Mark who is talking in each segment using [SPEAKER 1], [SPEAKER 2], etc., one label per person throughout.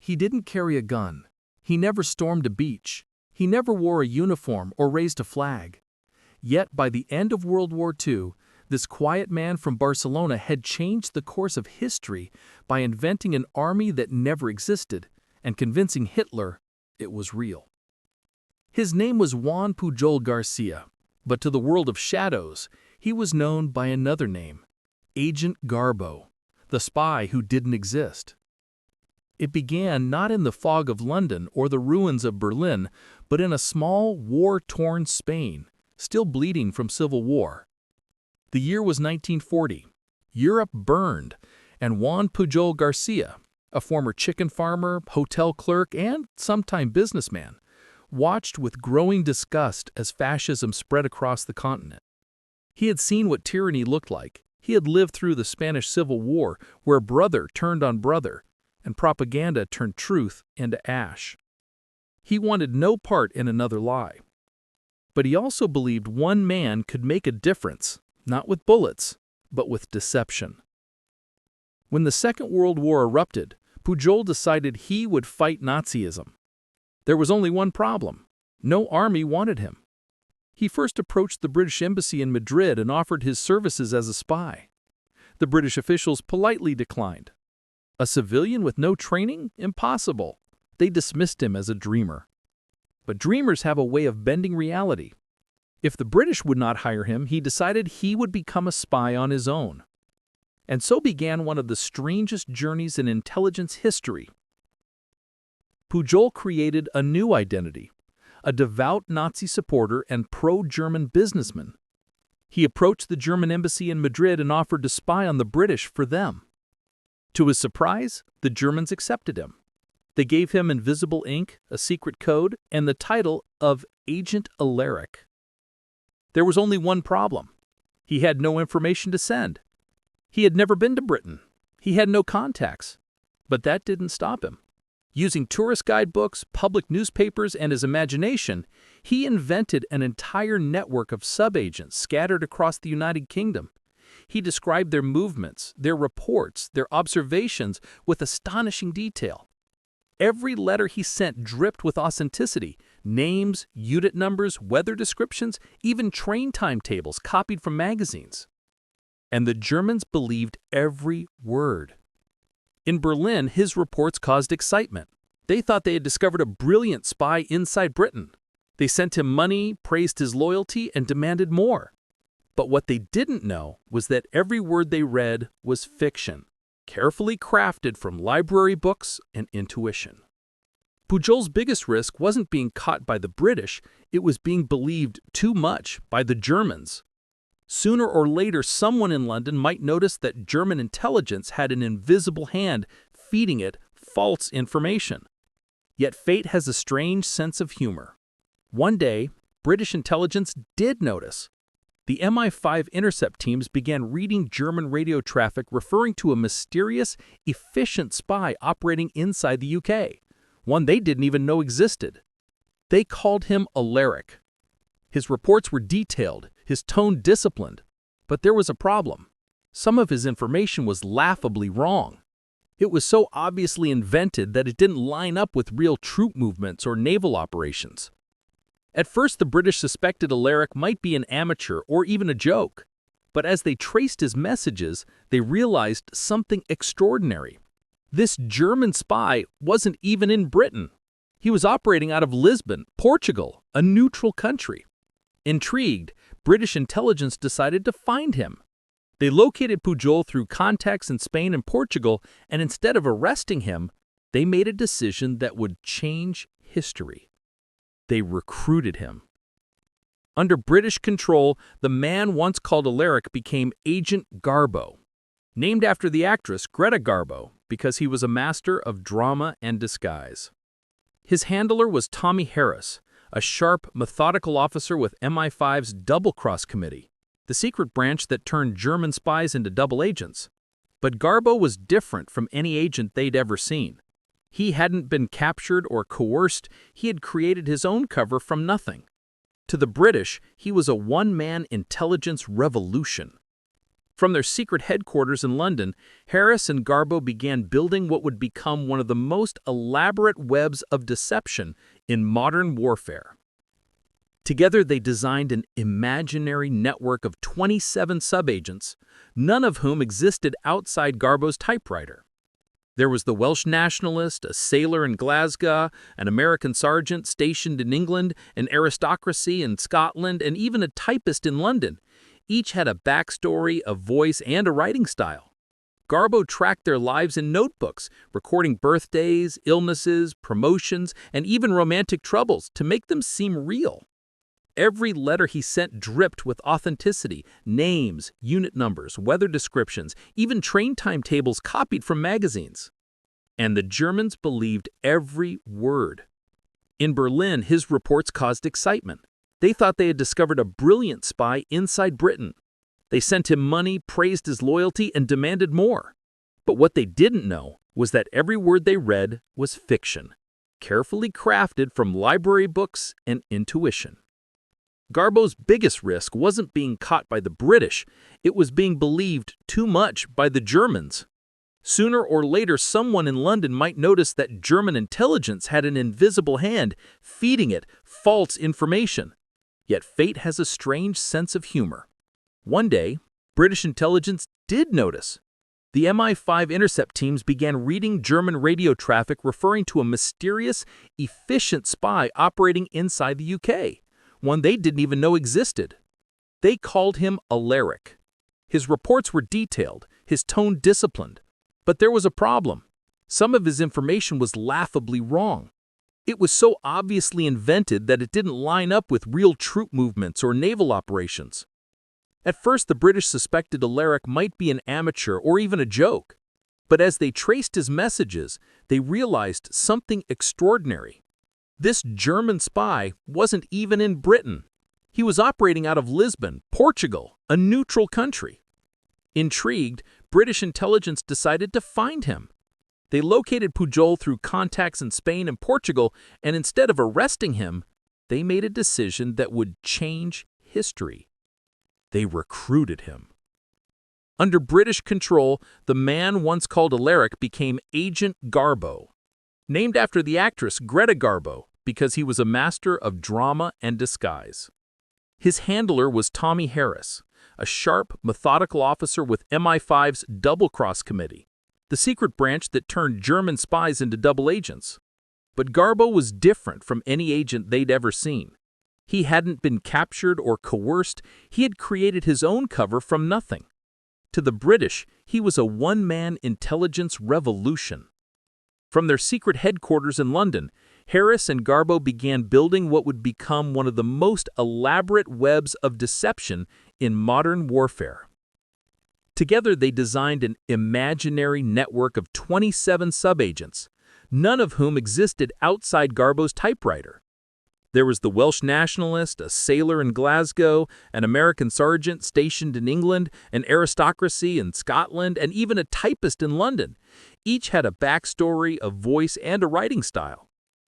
[SPEAKER 1] He didn't carry a gun. He never stormed a beach. He never wore a uniform or raised a flag. Yet by the end of World War II, this quiet man from Barcelona had changed the course of history by inventing an army that never existed and convincing Hitler it was real. His name was Juan Pujol Garcia, but to the world of shadows, he was known by another name, Agent Garbo, the spy who didn't exist. It began not in the fog of London or the ruins of Berlin, but in a small, war-torn Spain, still bleeding from civil war. The year was 1940. Europe burned, and Juan Pujol Garcia, a former chicken farmer, hotel clerk, and sometime businessman, watched with growing disgust as fascism spread across the continent. He had seen what tyranny looked like. He had lived through the Spanish Civil War, where brother turned on brother, and propaganda turned truth into ash. He wanted no part in another lie. But he also believed one man could make a difference, not with bullets, but with deception. When the Second World War erupted, Pujol decided he would fight Nazism. There was only one problem. No army wanted him. He first approached the British embassy in Madrid and offered his services as a spy. The British officials politely declined. A civilian with no training? Impossible. They dismissed him as a dreamer. But dreamers have a way of bending reality. If the British would not hire him, he decided he would become a spy on his own. And so began one of the strangest journeys in intelligence history. Pujol created a new identity, a devout Nazi supporter and pro-German businessman. He approached the German embassy in Madrid and offered to spy on the British for them. To his surprise, the Germans accepted him. They gave him invisible ink, a secret code, and the title of Agent Alaric. There was only one problem. He had no information to send. He had never been to Britain. He had no contacts. But that didn't stop him. Using tourist guidebooks, public newspapers, and his imagination, he invented an entire network of sub-agents scattered across the United Kingdom. He described their movements, their reports, their observations with astonishing detail. Every letter he sent dripped with authenticity, names, unit numbers, weather descriptions, even train timetables copied from magazines. And the Germans believed every word. In Berlin, his reports caused excitement. They thought they had discovered a brilliant spy inside Britain. They sent him money, praised his loyalty, and demanded more. But what they didn't know was that every word they read was fiction, carefully crafted from library books and intuition. Pujol's biggest risk wasn't being caught by the British, it was being believed too much by the Germans. Sooner or later, someone in London might notice that German intelligence had an invisible hand feeding it false information. Yet fate has a strange sense of humor. One day, British intelligence did notice. The MI5 intercept teams began reading German radio traffic referring to a mysterious, efficient spy operating inside the UK, one they didn't even know existed. They called him Alaric. His reports were detailed, his tone disciplined, but there was a problem. Some of his information was laughably wrong. It was so obviously invented that it didn't line up with real troop movements or naval operations. At first, the British suspected Alaric might be an amateur or even a joke, but as they traced his messages, they realized something extraordinary. This German spy wasn't even in Britain. He was operating out of Lisbon, Portugal, a neutral country. Intrigued, British intelligence decided to find him. They located Pujol through contacts in Spain and Portugal, and instead of arresting him, they made a decision that would change history. They recruited him. Under British control, the man once called Alaric became Agent Garbo, named after the actress Greta Garbo because he was a master of drama and disguise. His handler was Tommy Harris, a sharp, methodical officer with MI5's double-cross committee, the secret branch that turned German spies into double agents. But Garbo was different from any agent they'd ever seen. He hadn't been captured or coerced, he had created his own cover from nothing. To the British, he was a one-man intelligence revolution. From their secret headquarters in London, Harris and Garbo began building what would become one of the most elaborate webs of deception in modern warfare. Together, they designed an imaginary network of 27 subagents, none of whom existed outside Garbo's typewriter. There was the Welsh nationalist, a sailor in Glasgow, an American sergeant stationed in England, an aristocracy in Scotland, and even a typist in London. Each had a backstory, a voice, and a writing style. Garbo tracked their lives in notebooks, recording birthdays, illnesses, promotions, and even romantic troubles to make them seem real. Every letter he sent dripped with authenticity, names, unit numbers, weather descriptions, even train timetables copied from magazines. And the Germans believed every word. In Berlin, his reports caused excitement. They thought they had discovered a brilliant spy inside Britain. They sent him money, praised his loyalty, and demanded more. But what they didn't know was that every word they read was fiction, carefully crafted from library books and intuition. Garbo's biggest risk wasn't being caught by the British, it was being believed too much by the Germans. Sooner or later, someone in London might notice that German intelligence had an invisible hand feeding it false information. Yet fate has a strange sense of humor. One day, British intelligence did notice. The MI5 intercept teams began reading German radio traffic referring to a mysterious, efficient spy operating inside the UK. One they didn't even know existed. They called him Alaric. His reports were detailed, his tone disciplined. But there was a problem. Some of his information was laughably wrong. It was so obviously invented that it didn't line up with real troop movements or naval operations. At first, the British suspected Alaric might be an amateur or even a joke. But as they traced his messages, they realized something extraordinary. This German spy wasn't even in Britain. He was operating out of Lisbon, Portugal, a neutral country. Intrigued, British intelligence decided to find him. They located Pujol through contacts in Spain and Portugal, and instead of arresting him, they made a decision that would change history. They recruited him. Under British control, the man once called Alaric became Agent Garbo, named after the actress Greta Garbo because he was a master of drama and disguise. His handler was Tommy Harris, a sharp, methodical officer with MI5's double-cross committee, the secret branch that turned German spies into double agents. But Garbo was different from any agent they'd ever seen. He hadn't been captured or coerced, he had created his own cover from nothing. To the British, he was a one-man intelligence revolution. From their secret headquarters in London, Harris and Garbo began building what would become one of the most elaborate webs of deception in modern warfare. Together, they designed an imaginary network of 27 subagents, none of whom existed outside Garbo's typewriter. There was the Welsh nationalist, a sailor in Glasgow, an American sergeant stationed in England, an aristocracy in Scotland, and even a typist in London. Each had a backstory, a voice, and a writing style.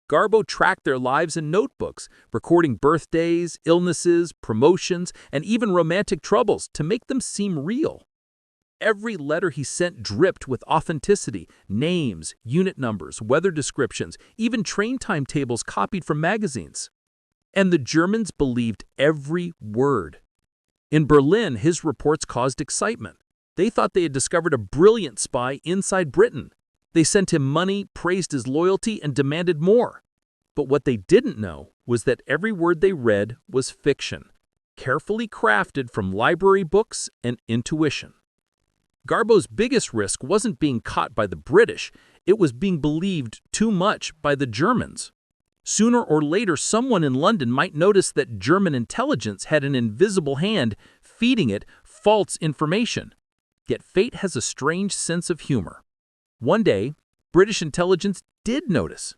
[SPEAKER 1] Garbo tracked their lives in notebooks, recording birthdays, illnesses, promotions, and even romantic troubles to make them seem real. Every letter he sent dripped with authenticity, names, unit numbers, weather descriptions, even train timetables copied from magazines. And the Germans believed every word. In Berlin, his reports caused excitement. They thought they had discovered a brilliant spy inside Britain. They sent him money, praised his loyalty, and demanded more. But what they didn't know was that every word they read was fiction, carefully crafted from library books and intuition. Garbo's biggest risk wasn't being caught by the British, it was being believed too much by the Germans. Sooner or later, someone in London might notice that German intelligence had an invisible hand feeding it false information. Yet fate has a strange sense of humor. One day, British intelligence did notice.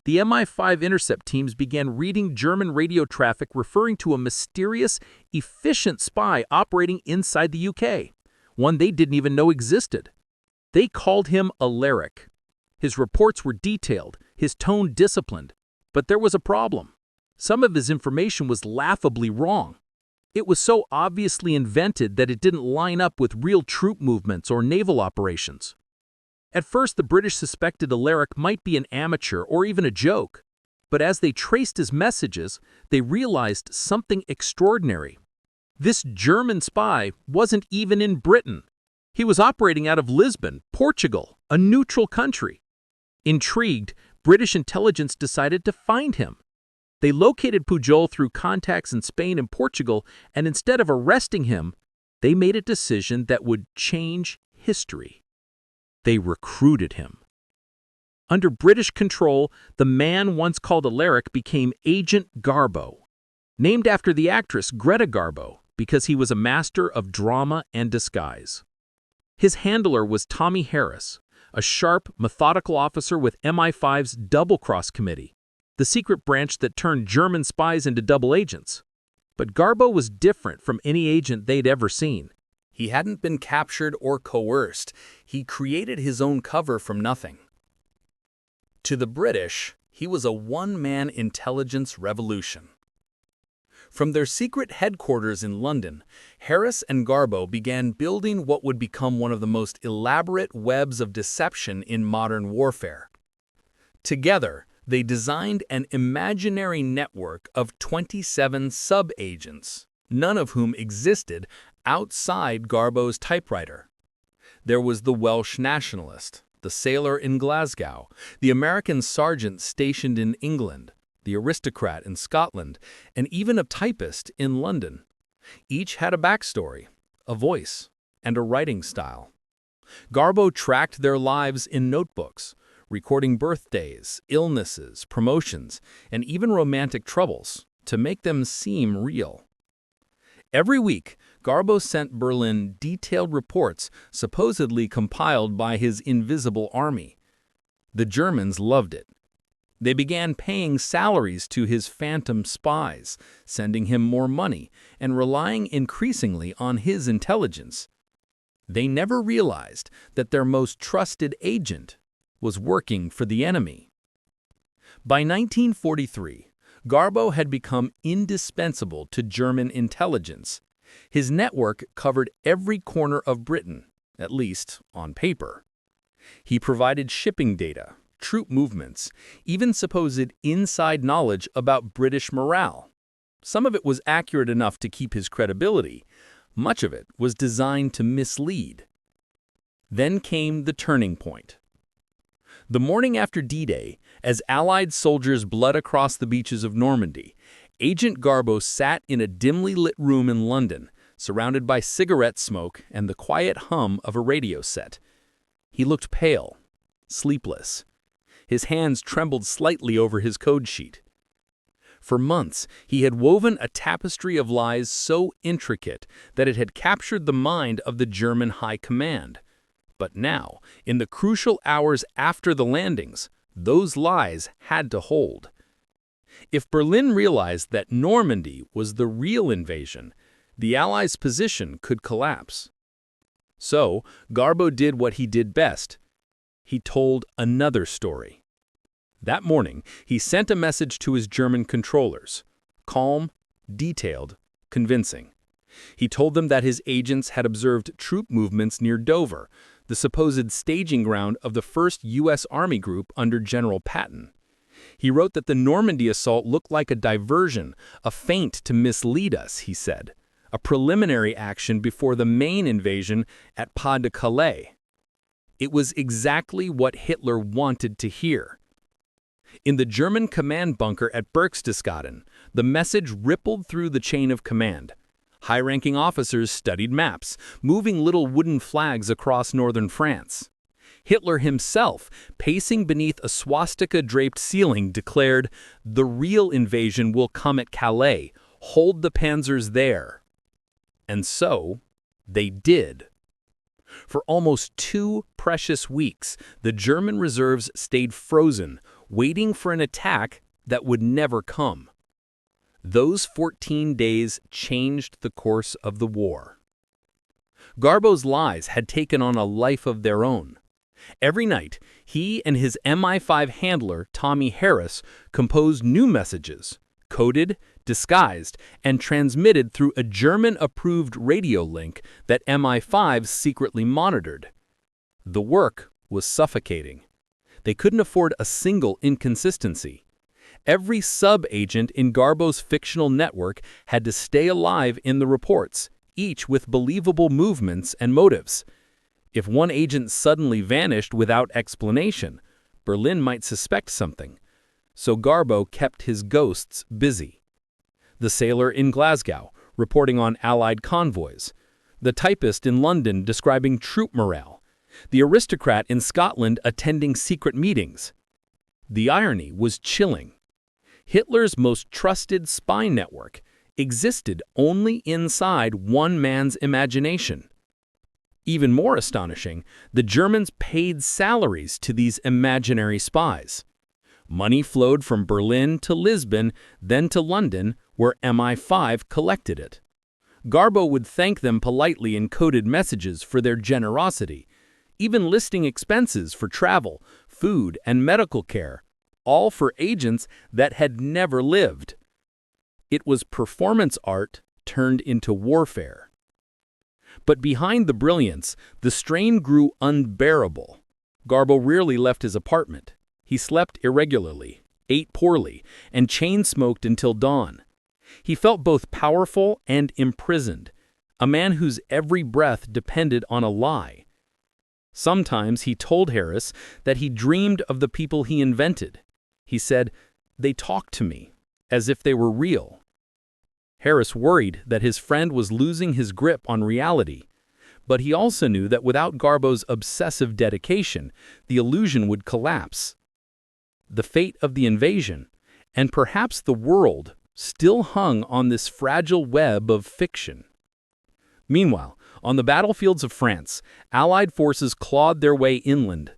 [SPEAKER 1] The MI5 intercept teams began reading German radio traffic referring to a mysterious, efficient spy operating inside the UK. One they didn't even know existed. They called him Alaric. His reports were detailed, his tone disciplined. But there was a problem. Some of his information was laughably wrong. It was so obviously invented that it didn't line up with real troop movements or naval operations. At first, the British suspected Alaric might be an amateur or even a joke, but as they traced his messages, they realized something extraordinary. This German spy wasn't even in Britain. He was operating out of Lisbon, Portugal, a neutral country. Intrigued, British intelligence decided to find him. They located Pujol through contacts in Spain and Portugal, and instead of arresting him, they made a decision that would change history. They recruited him. Under British control, the man once called Alaric became Agent Garbo, named after the actress Greta Garbo because he was a master of drama and disguise. His handler was Tommy Harris, a sharp, methodical officer with MI5's Double Cross Committee, the secret branch that turned German spies into double agents. But Garbo was different from any agent they'd ever seen. He hadn't been captured or coerced. He created his own cover from nothing. To the British, he was a one-man intelligence revolution. From their secret headquarters in London, Harris and Garbo began building what would become one of the most elaborate webs of deception in modern warfare. Together, they designed an imaginary network of 27 sub-agents, none of whom existed outside Garbo's typewriter. There was the Welsh nationalist, the sailor in Glasgow, the American sergeant stationed in England, the aristocrat in Scotland, and even a typist in London. Each had a backstory, a voice, and a writing style. Garbo tracked their lives in notebooks, recording birthdays, illnesses, promotions, and even romantic troubles to make them seem real. Every week, Garbo sent Berlin detailed reports supposedly compiled by his invisible army. The Germans loved it. They began paying salaries to his phantom spies, sending him more money, and relying increasingly on his intelligence. They never realized that their most trusted agent was working for the enemy. By 1943, Garbo had become indispensable to German intelligence. His network covered every corner of Britain, at least on paper. He provided shipping data, troop movements, even supposed inside knowledge about British morale. Some of it was accurate enough to keep his credibility. Much of it was designed to mislead. Then came the turning point. The morning after D-Day, as Allied soldiers bled across the beaches of Normandy, Agent Garbo sat in a dimly lit room in London, surrounded by cigarette smoke and the quiet hum of a radio set. He looked pale, sleepless. His hands trembled slightly over his code sheet. For months, he had woven a tapestry of lies so intricate that it had captured the mind of the German High Command. But now, in the crucial hours after the landings, those lies had to hold. If Berlin realized that Normandy was the real invasion, the Allies' position could collapse. So, Garbo did what he did best. He told another story. That morning, he sent a message to his German controllers. Calm, detailed, convincing. He told them that his agents had observed troop movements near Dover, the supposed staging ground of the 1st U.S. Army Group under General Patton. He wrote that the Normandy assault looked like a diversion, a feint to mislead us, he said, a preliminary action before the main invasion at Pas de Calais. It was exactly what Hitler wanted to hear. In the German command bunker at Berchtesgaden, the message rippled through the chain of command. High-ranking officers studied maps, moving little wooden flags across northern France. Hitler himself, pacing beneath a swastika-draped ceiling, declared, "The real invasion will come at Calais. Hold the panzers there." And so, they did. For almost 2 precious weeks, the German reserves stayed frozen, waiting for an attack that would never come. Those 14 days changed the course of the war. Garbo's lies had taken on a life of their own. Every night, he and his MI5 handler, Tommy Harris, composed new messages, coded, disguised, and transmitted through a German-approved radio link that MI5 secretly monitored. The work was suffocating. They couldn't afford a single inconsistency. Every sub-agent in Garbo's fictional network had to stay alive in the reports, each with believable movements and motives. If one agent suddenly vanished without explanation, Berlin might suspect something. So Garbo kept his ghosts busy. The sailor in Glasgow, reporting on Allied convoys. The typist in London describing troop morale. The aristocrat in Scotland attending secret meetings. The irony was chilling. Hitler's most trusted spy network existed only inside one man's imagination. Even more astonishing, the Germans paid salaries to these imaginary spies. Money flowed from Berlin to Lisbon, then to London, where MI5 collected it. Garbo would thank them politely in coded messages for their generosity, even listing expenses for travel, food, and medical care, all for agents that had never lived. It was performance art turned into warfare. But behind the brilliance, the strain grew unbearable. Garbo rarely left his apartment. He slept irregularly, ate poorly, and chain-smoked until dawn. He felt both powerful and imprisoned, a man whose every breath depended on a lie. Sometimes he told Harris that he dreamed of the people he invented. He said, "They talked to me, as if they were real." Harris worried that his friend was losing his grip on reality, but he also knew that without Garbo's obsessive dedication, the illusion would collapse. The fate of the invasion, and perhaps the world, still hung on this fragile web of fiction. Meanwhile, on the battlefields of France, Allied forces clawed their way inland.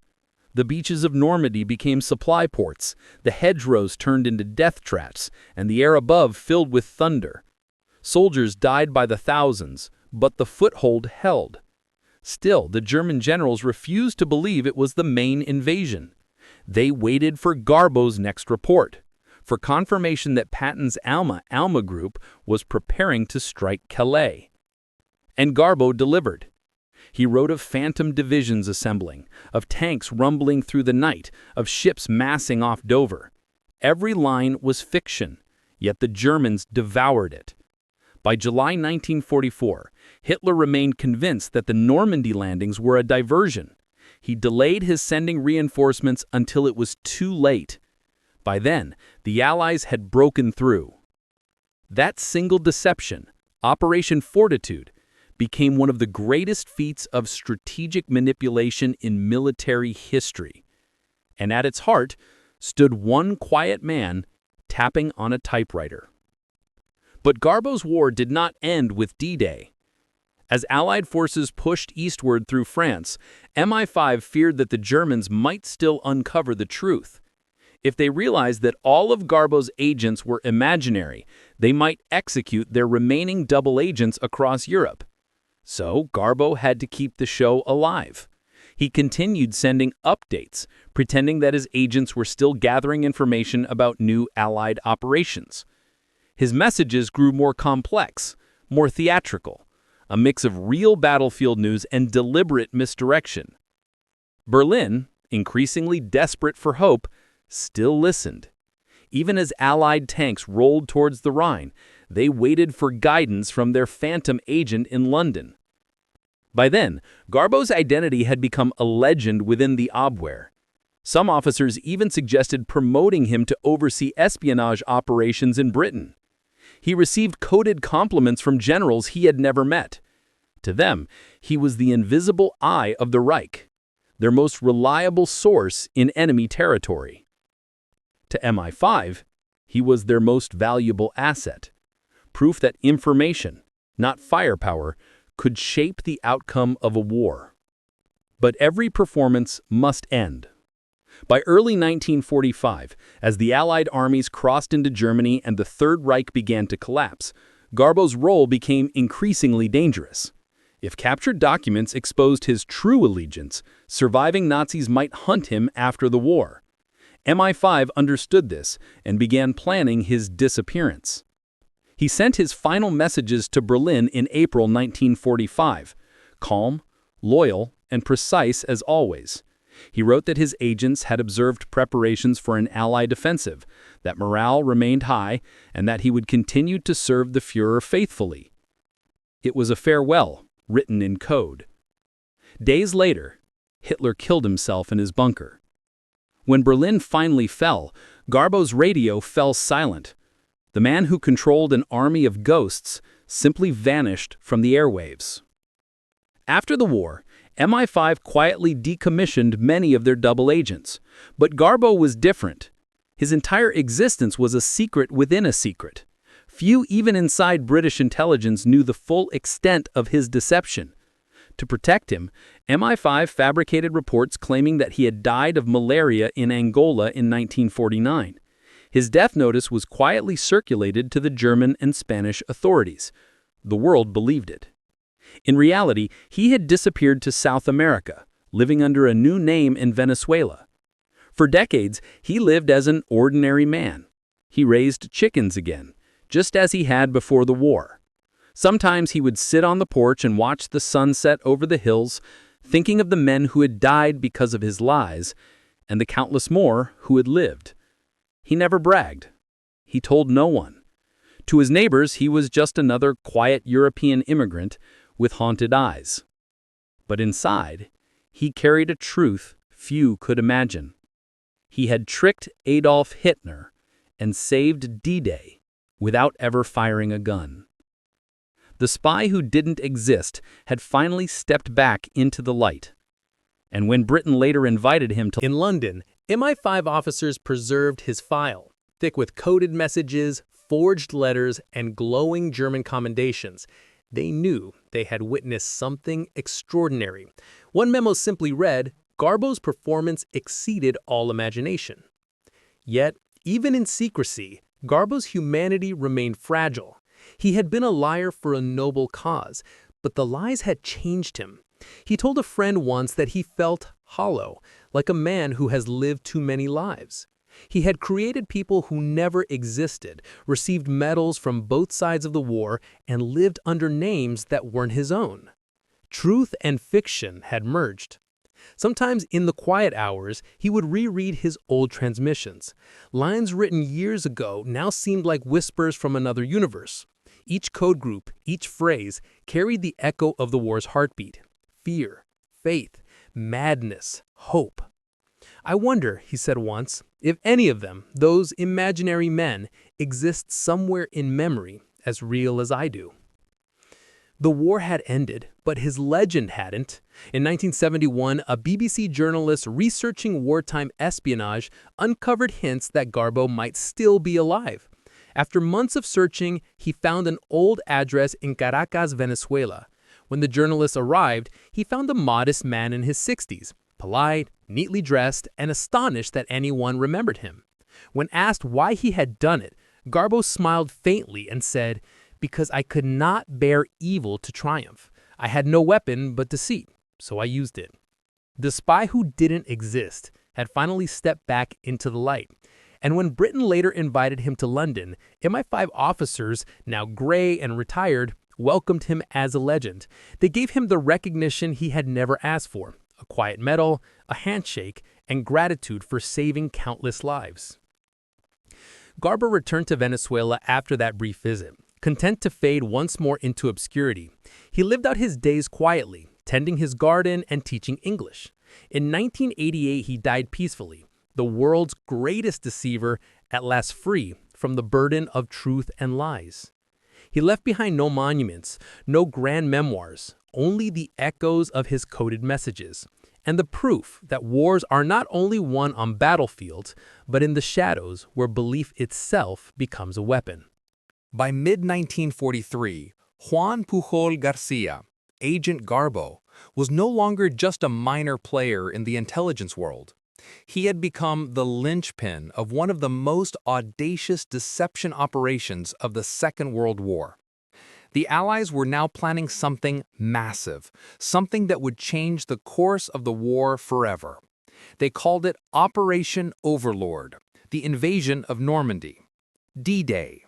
[SPEAKER 1] The beaches of Normandy became supply ports, the hedgerows turned into death traps, and the air above filled with thunder. Soldiers died by the thousands, but the foothold held. Still, the German generals refused to believe it was the main invasion. They waited for Garbo's next report, for confirmation that Patton's Alma group was preparing to strike Calais. And Garbo delivered. He wrote of phantom divisions assembling, of tanks rumbling through the night, of ships massing off Dover. Every line was fiction, yet the Germans devoured it. By July 1944, Hitler remained convinced that the Normandy landings were a diversion. He delayed his sending reinforcements until it was too late. By then, the Allies had broken through. That single deception, Operation Fortitude, became one of the greatest feats of strategic manipulation in military history. And at its heart stood one quiet man tapping on a typewriter. But Garbo's war did not end with D-Day. As Allied forces pushed eastward through France, MI5 feared that the Germans might still uncover the truth. If they realized that all of Garbo's agents were imaginary, they might execute their remaining double agents across Europe. So Garbo had to keep the show alive. He continued sending updates, pretending that his agents were still gathering information about new Allied operations. His messages grew more complex, more theatrical, a mix of real battlefield news and deliberate misdirection. Berlin, increasingly desperate for hope, still listened. Even as Allied tanks rolled towards the Rhine, they waited for guidance from their phantom agent in London. By then, Garbo's identity had become a legend within the Abwehr. Some officers even suggested promoting him to oversee espionage operations in Britain. He received coded compliments from generals he had never met. To them, he was the invisible eye of the Reich, their most reliable source in enemy territory. To MI5, he was their most valuable asset, proof that information, not firepower, could shape the outcome of a war. But every performance must end. By early 1945, as the Allied armies crossed into Germany and the Third Reich began to collapse, Garbo's role became increasingly dangerous. If captured documents exposed his true allegiance, surviving Nazis might hunt him after the war. MI5 understood this and began planning his disappearance.
[SPEAKER 2] He sent his final messages to Berlin in April 1945, calm, loyal, and precise as always. He wrote that his agents had observed preparations for an Allied offensive, that morale remained high, and that he would continue to serve the Führer faithfully. It was a farewell, written in code. Days later, Hitler killed himself in his bunker. When Berlin finally fell, Garbo's radio fell silent. The man who controlled an army of ghosts simply vanished from the airwaves. After the war, MI5 quietly decommissioned many of their double agents, but Garbo was different. His entire existence was a secret within a secret. Few even inside British intelligence knew the full extent of his deception. To protect him, MI5 fabricated reports claiming that he had died of malaria in Angola in 1949. His death notice was quietly circulated to the German and Spanish authorities. The world believed it. In reality, he had disappeared to South America, living under a new name in Venezuela. For decades, he lived as an ordinary man. He raised chickens again, just as he had before the war. Sometimes he would sit on the porch and watch the sunset over the hills, thinking of the men who had died because of his lies, and the countless more who had lived. He never bragged. He told no one. To his neighbors, he was just another quiet European immigrant with haunted eyes. But inside, he carried a truth few could imagine. He had tricked Adolf Hitler and saved D-Day without ever firing a gun. The spy who didn't exist had finally stepped back into the light. And when Britain later invited him to
[SPEAKER 1] In London, MI5 officers preserved his file, thick with coded messages, forged letters, and glowing German commendations. They knew they had witnessed something extraordinary. One memo simply read, "Garbo's performance exceeded all imagination." Yet, even in secrecy, Garbo's humanity remained fragile. He had been a liar for a noble cause, but the lies had changed him. He told a friend once that he felt hollow, like a man who has lived too many lives. He had created people who never existed, received medals from both sides of the war, and lived under names that weren't his own. Truth and fiction had merged. Sometimes in the quiet hours, he would reread his old transmissions. Lines written years ago now seemed like whispers from another universe. Each code group, each phrase, carried the echo of the war's heartbeat. Fear, faith, madness, hope. "I wonder," he said once, "if any of them, those imaginary men, exist somewhere in memory as real as I do." The war had ended, but his legend hadn't. In 1971, a BBC journalist researching wartime espionage uncovered hints that Garbo might still be alive. After months of searching, he found an old address in Caracas, Venezuela. When the journalist arrived, he found a modest man in his 60s, polite, neatly dressed, and astonished that anyone remembered him. When asked why he had done it, Garbo smiled faintly and said, "Because I could not bear evil to triumph. I had no weapon but deceit, so I used it." The spy who didn't exist had finally stepped back into the light. And when Britain later invited him to London, MI5 officers, now gray and retired, welcomed him as a legend. They gave him the recognition he had never asked for, a quiet medal, a handshake, and gratitude for saving countless lives. Garbo returned to Venezuela after that brief visit, content to fade once more into obscurity. He lived out his days quietly, tending his garden and teaching English. In 1988, he died peacefully, the world's greatest deceiver, at last free from the burden of truth and lies. He left behind no monuments, no grand memoirs, only the echoes of his coded messages, and the proof that wars are not only won on battlefields, but in the shadows where belief itself becomes a weapon.
[SPEAKER 3] By mid-1943, Juan Pujol Garcia, Agent Garbo, was no longer just a minor player in the intelligence world. He had become the linchpin of one of the most audacious deception operations of the Second World War. The Allies were now planning something massive, something that would change the course of the war forever. They called it Operation Overlord, the invasion of Normandy. D-Day,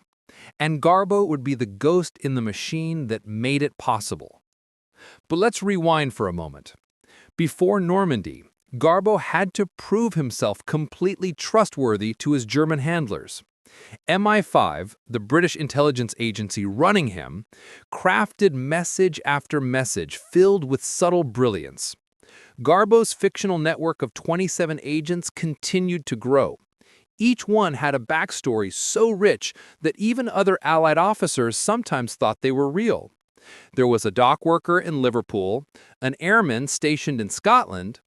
[SPEAKER 3] And Garbo would be the ghost in the machine that made it possible. But let's rewind for a moment. Before Normandy, Garbo had to prove himself completely trustworthy to his German handlers. MI5, the British intelligence agency running him, crafted message after message filled with subtle brilliance. Garbo's fictional network of 27 agents continued to grow. Each one had a backstory so rich that even other Allied officers sometimes thought they were real. There was a dock worker in Liverpool, an airman stationed in Scotland,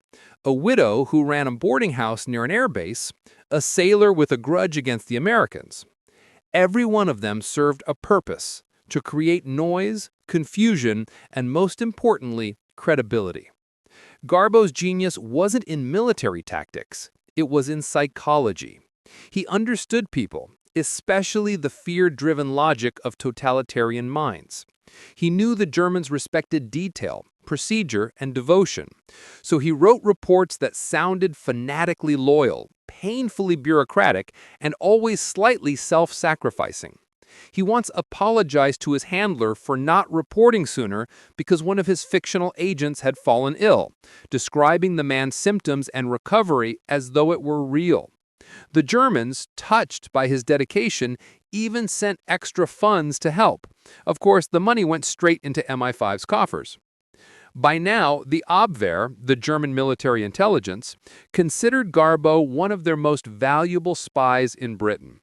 [SPEAKER 3] a widow who ran a boarding house near an airbase, a sailor with a grudge against the Americans. Every one of them served a purpose: to create noise, confusion, and most importantly, credibility. Garbo's genius wasn't in military tactics, it was in psychology. He understood people, especially the fear-driven logic of totalitarian minds. He knew the Germans respected detail, procedure, and devotion, so he wrote reports that sounded fanatically loyal, painfully bureaucratic, and always slightly self-sacrificing. He once apologized to his handler for not reporting sooner because one of his fictional agents had fallen ill, describing the man's symptoms and recovery as though it were real. The Germans, touched by his dedication, even sent extra funds to help. Of course, the money went straight into MI5's coffers. By now, the Abwehr, the German military intelligence, considered Garbo one of their most valuable spies in Britain.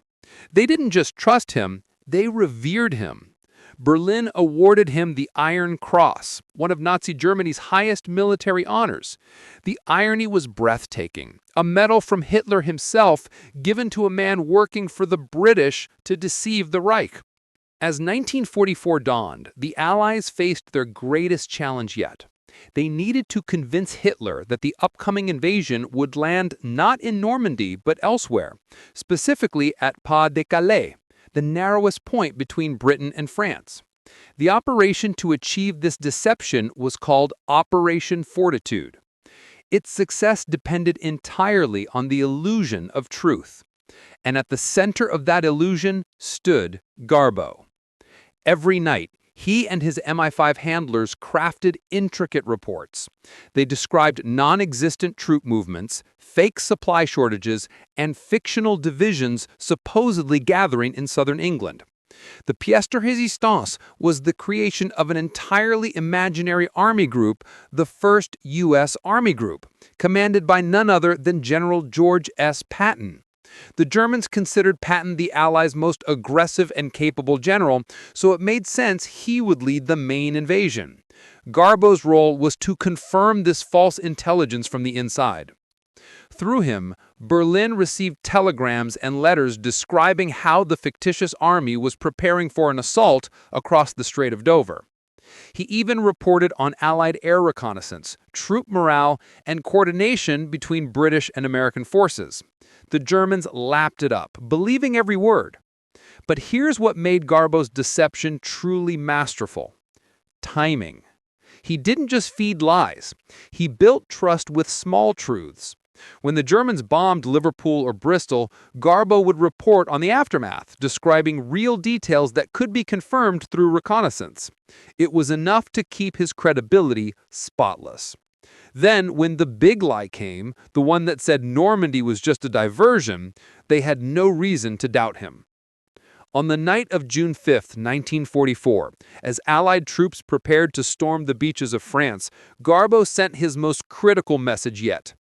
[SPEAKER 3] They didn't just trust him, they revered him. Berlin awarded him the Iron Cross, one of Nazi Germany's highest military honors. The irony was breathtaking. A medal from Hitler himself given to a man working for the British to deceive the Reich. As 1944 dawned, the Allies faced their greatest challenge yet. They needed to convince Hitler that the upcoming invasion would land not in Normandy but elsewhere, specifically at Pas de Calais, the narrowest point between Britain and France. The operation to achieve this deception was called Operation Fortitude. Its success depended entirely on the illusion of truth. And at the center of that illusion stood Garbo. Every night, he and his MI5 handlers crafted intricate reports. They described non-existent troop movements, fake supply shortages, and fictional divisions supposedly gathering in southern England. The pièce de résistance was the creation of an entirely imaginary army group, the first U.S. Army Group, commanded by none other than General George S. Patton. The Germans considered Patton the Allies' most aggressive and capable general, so it made sense he would lead the main invasion. Garbo's role was to confirm this false intelligence from the inside. Through him, Berlin received telegrams and letters describing how the fictitious army was preparing for an assault across the Strait of Dover. He even reported on Allied air reconnaissance, troop morale, and coordination between British and American forces. The Germans lapped it up, believing every word. But here's what made Garbo's deception truly masterful: timing. He didn't just feed lies. He built trust with small truths. When the Germans bombed Liverpool or Bristol, Garbo would report on the aftermath, describing real details that could be confirmed through reconnaissance. It was enough to keep his credibility spotless. Then, when the big lie came, the one that said Normandy was just a diversion, they had no reason to doubt him. On the night of June 5, 1944, as Allied troops prepared to storm the beaches of France, Garbo sent his most critical message yet.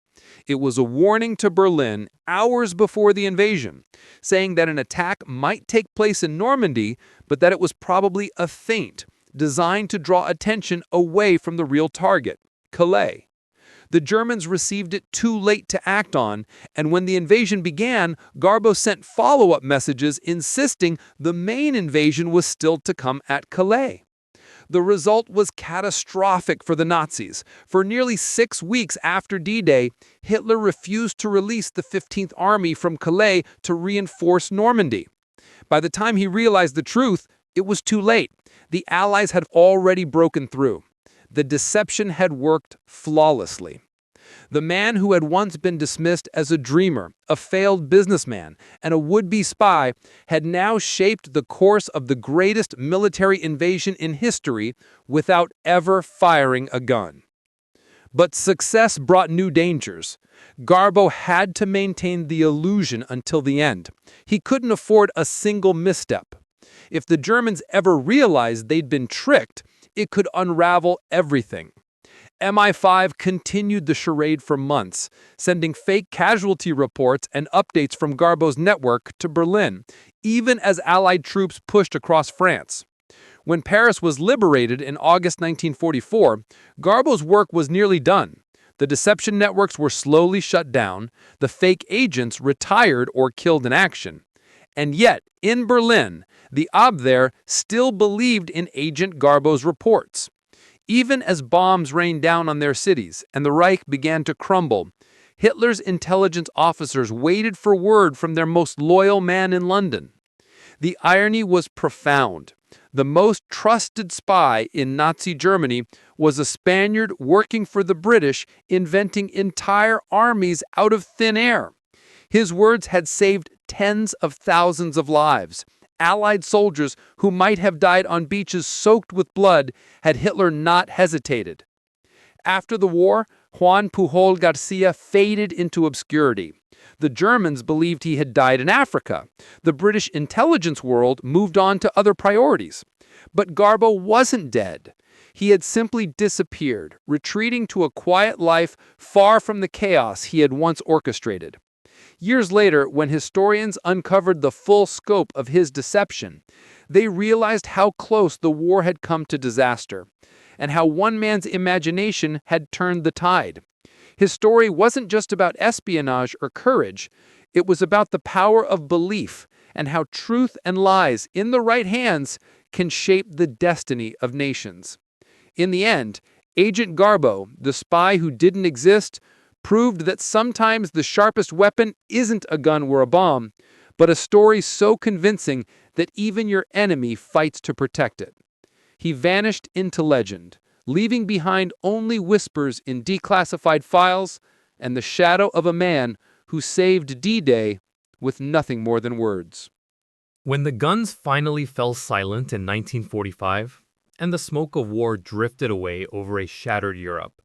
[SPEAKER 3] It was a warning to Berlin hours before the invasion, saying that an attack might take place in Normandy, but that it was probably a feint, designed to draw attention away from the real target, Calais. The Germans received it too late to act on, and when the invasion began, Garbo sent follow-up messages insisting the main invasion was still to come at Calais. The result was catastrophic for the Nazis. For nearly 6 weeks after D-Day, Hitler refused to release the 15th Army from Calais to reinforce Normandy. By the time he realized the truth, it was too late. The Allies had already broken through. The deception had worked flawlessly. The man who had once been dismissed as a dreamer, a failed businessman, and a would-be spy had now shaped the course of the greatest military invasion in history without ever firing a gun. But success brought new dangers. Garbo had to maintain the illusion until the end. He couldn't afford a single misstep. If the Germans ever realized they'd been tricked, it could unravel everything. MI5 continued the charade for months, sending fake casualty reports and updates from Garbo's network to Berlin, even as Allied troops pushed across France. When Paris was liberated in August 1944, Garbo's work was nearly done. The deception networks were slowly shut down, the fake agents retired or killed in action. And yet, in Berlin, the Abwehr still believed in Agent Garbo's reports. Even as bombs rained down on their cities and the Reich began to crumble, Hitler's intelligence officers waited for word from their most loyal man in London. The irony was profound. The most trusted spy in Nazi Germany was a Spaniard working for the British, inventing entire armies out of thin air. His words had saved tens of thousands of lives. Allied soldiers who might have died on beaches soaked with blood had Hitler not hesitated. After the war, Juan Pujol Garcia faded into obscurity. The Germans believed he had died in Africa. The British intelligence world moved on to other priorities. But Garbo wasn't dead. He had simply disappeared, retreating to a quiet life far from the chaos he had once orchestrated. Years later, when historians uncovered the full scope of his deception, they realized how close the war had come to disaster, and how one man's imagination had turned the tide. His story wasn't just about espionage or courage, it was about the power of belief and how truth and lies in the right hands can shape the destiny of nations. In the end, Agent Garbo, the spy who didn't exist, proved that sometimes the sharpest weapon isn't a gun or a bomb, but a story so convincing that even your enemy fights to protect it. He vanished into legend, leaving behind only whispers in declassified files and the shadow of a man who saved D-Day with nothing more than words.
[SPEAKER 1] When the guns finally fell silent in 1945, and the smoke of war drifted away over a shattered Europe,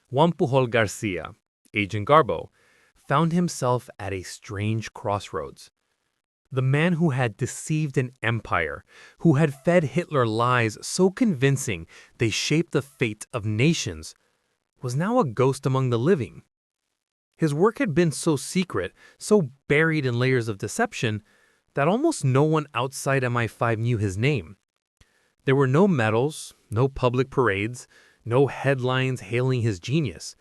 [SPEAKER 1] Juan Pujol Garcia, Agent Garbo, found himself at a strange crossroads. The man who had deceived an empire, who had fed Hitler lies so convincing they shaped the fate of nations, was now a ghost among the living. His work had been so secret, so buried in layers of deception, that almost no one outside MI5 knew his name. There were no medals, no public parades, no headlines hailing his genius,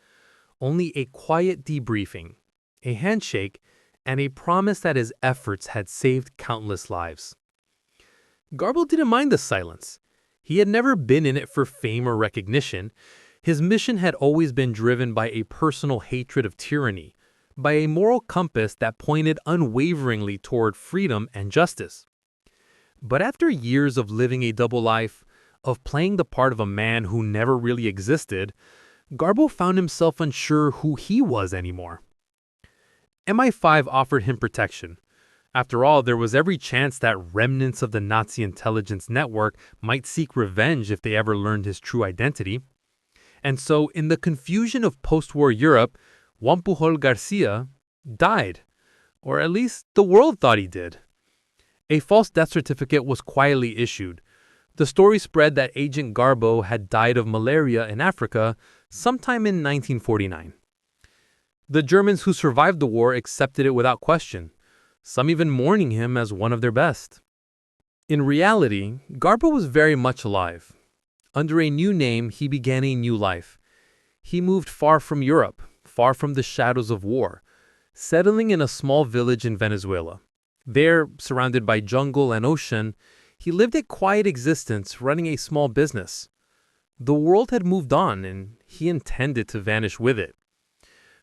[SPEAKER 1] only a quiet debriefing, a handshake, and a promise that his efforts had saved countless lives. Garbo didn't mind the silence. He had never been in it for fame or recognition. His mission had always been driven by a personal hatred of tyranny, by a moral compass that pointed unwaveringly toward freedom and justice. But after years of living a double life, of playing the part of a man who never really existed, Garbo found himself unsure who he was anymore. MI5 offered him protection. After all, there was every chance that remnants of the Nazi intelligence network might seek revenge if they ever learned his true identity. And so, in the confusion of post-war Europe, Juan Pujol Garcia died, or at least the world thought he did. A false death certificate was quietly issued. The story spread that Agent Garbo had died of malaria in Africa sometime in 1949. The Germans who survived the war accepted it without question, some even mourning him as one of their best. In reality, Garbo was very much alive. Under a new name, he began a new life. He moved far from Europe, far from the shadows of war, settling in a small village in Venezuela. There, surrounded by jungle and ocean, he lived a quiet existence running a small business. The world had moved on, and he intended to vanish with it.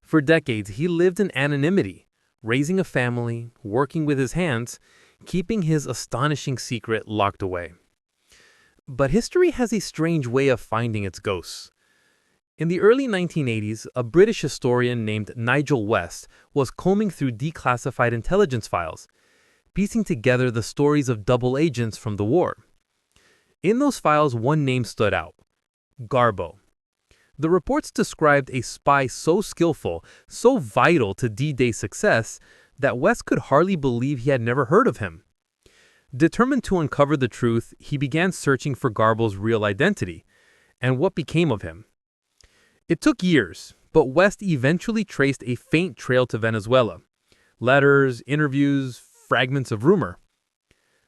[SPEAKER 1] For decades, he lived in anonymity, raising a family, working with his hands, keeping his astonishing secret locked away. But history has a strange way of finding its ghosts.
[SPEAKER 4] In the early 1980s, a British historian named Nigel West was combing through declassified intelligence files, piecing together the stories of double agents from the war. In those files, one name stood out: Garbo. The reports described a spy so skillful, so vital to D-Day's success, that West could hardly believe he had never heard of him. Determined to uncover the truth, he began searching for Garbo's real identity and what became of him. It took years, but West eventually traced a faint trail to Venezuela. Letters, interviews, fragments of rumor.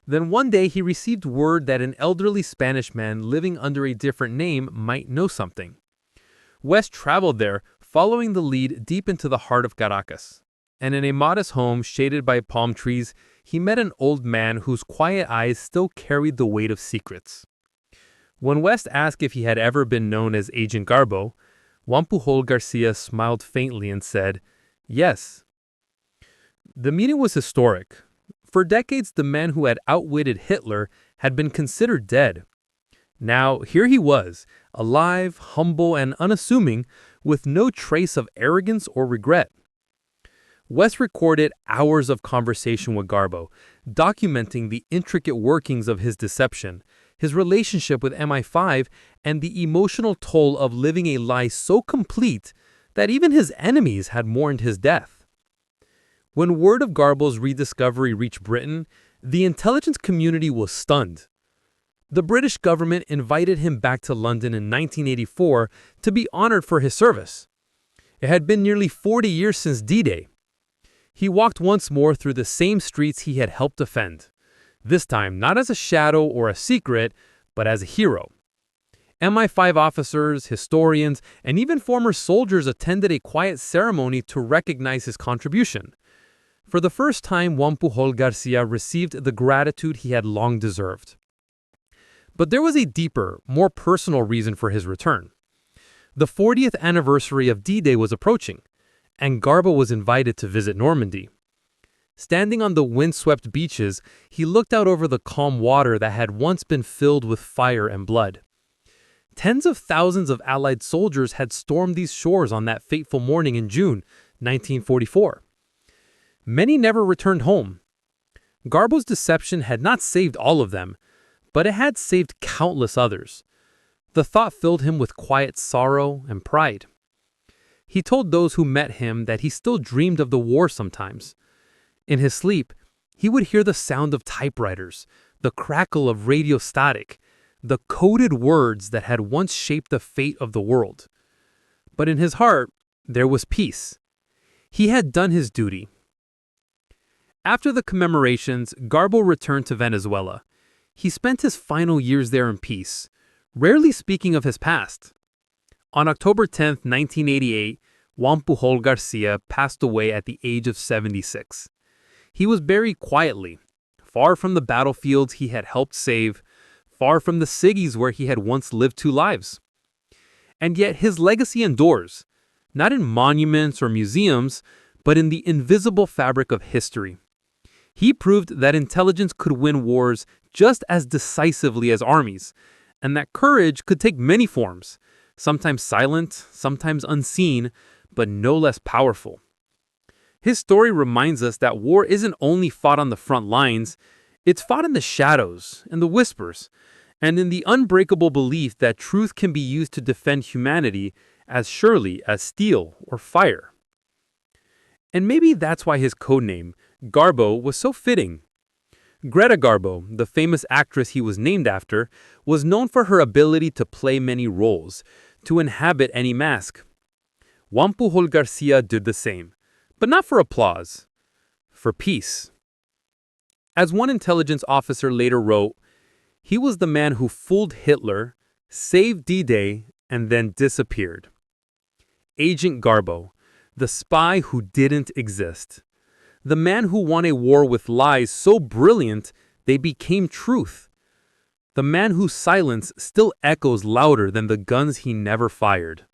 [SPEAKER 4] Then one day he received word that an elderly Spanish man living under a different name might know something. West traveled there, following the lead deep into the heart of Caracas. And in a modest home shaded by palm trees, he met an old man whose quiet eyes still carried the weight of secrets. When West asked if he had ever been known as Agent Garbo, Juan Pujol Garcia smiled faintly and said, "Yes." The meeting was historic. For decades, the man who had outwitted Hitler had been considered dead. Now, here he was, alive, humble, and unassuming, with no trace of arrogance or regret. West recorded hours of conversation with Garbo, documenting the intricate workings of his deception, his relationship with MI5, and the emotional toll of living a lie so complete that even his enemies had mourned his death. When word of Garbo's rediscovery reached Britain, the intelligence community was stunned. The British government invited him back to London in 1984 to be honored for his service. It had been nearly 40 years since D-Day. He walked once more through the same streets he had helped defend, this time not as a shadow or a secret, but as a hero. MI5 officers, historians, and even former soldiers attended a quiet ceremony to recognize his contribution. For the first time, Juan Pujol Garcia received the gratitude he had long deserved. But there was a deeper, more personal reason for his return. The 40th anniversary of D-Day was approaching, and Garbo was invited to visit Normandy. Standing on the windswept beaches, he looked out over the calm water that had once been filled with fire and blood. Tens of thousands of Allied soldiers had stormed these shores on that fateful morning in June 1944. Many never returned home. Garbo's deception had not saved all of them, but it had saved countless others. The thought filled him with quiet sorrow and pride. He told those who met him that he still dreamed of the war sometimes. In his sleep, he would hear the sound of typewriters, the crackle of radio static, the coded words that had once shaped the fate of the world. But in his heart, there was peace. He had done his duty. After the commemorations, Garbo returned to Venezuela. He spent his final years there in peace, rarely speaking of his past. On October 10, 1988, Juan Pujol Garcia passed away at the age of 76. He was buried quietly, far from the battlefields he had helped save, far from the cities where he had once lived two lives. And yet his legacy endures, not in monuments or museums, but in the invisible fabric of history. He proved that intelligence could win wars just as decisively as armies, and that courage could take many forms, sometimes silent, sometimes unseen, but no less powerful. His story reminds us that war isn't only fought on the front lines, it's fought in the shadows, in the whispers, and in the unbreakable belief that truth can be used to defend humanity as surely as steel or fire. And maybe that's why his codename, Garbo, was so fitting. Greta Garbo, the famous actress he was named after, was known for her ability to play many roles, to inhabit any mask. Juan Pujol Garcia did the same, but not for applause, for peace. As one intelligence officer later wrote, he was the man who fooled Hitler, saved D-Day, and then disappeared. Agent Garbo, the spy who didn't exist. The man who won a war with lies so brilliant they became truth. The man whose silence still echoes louder than the guns he never fired.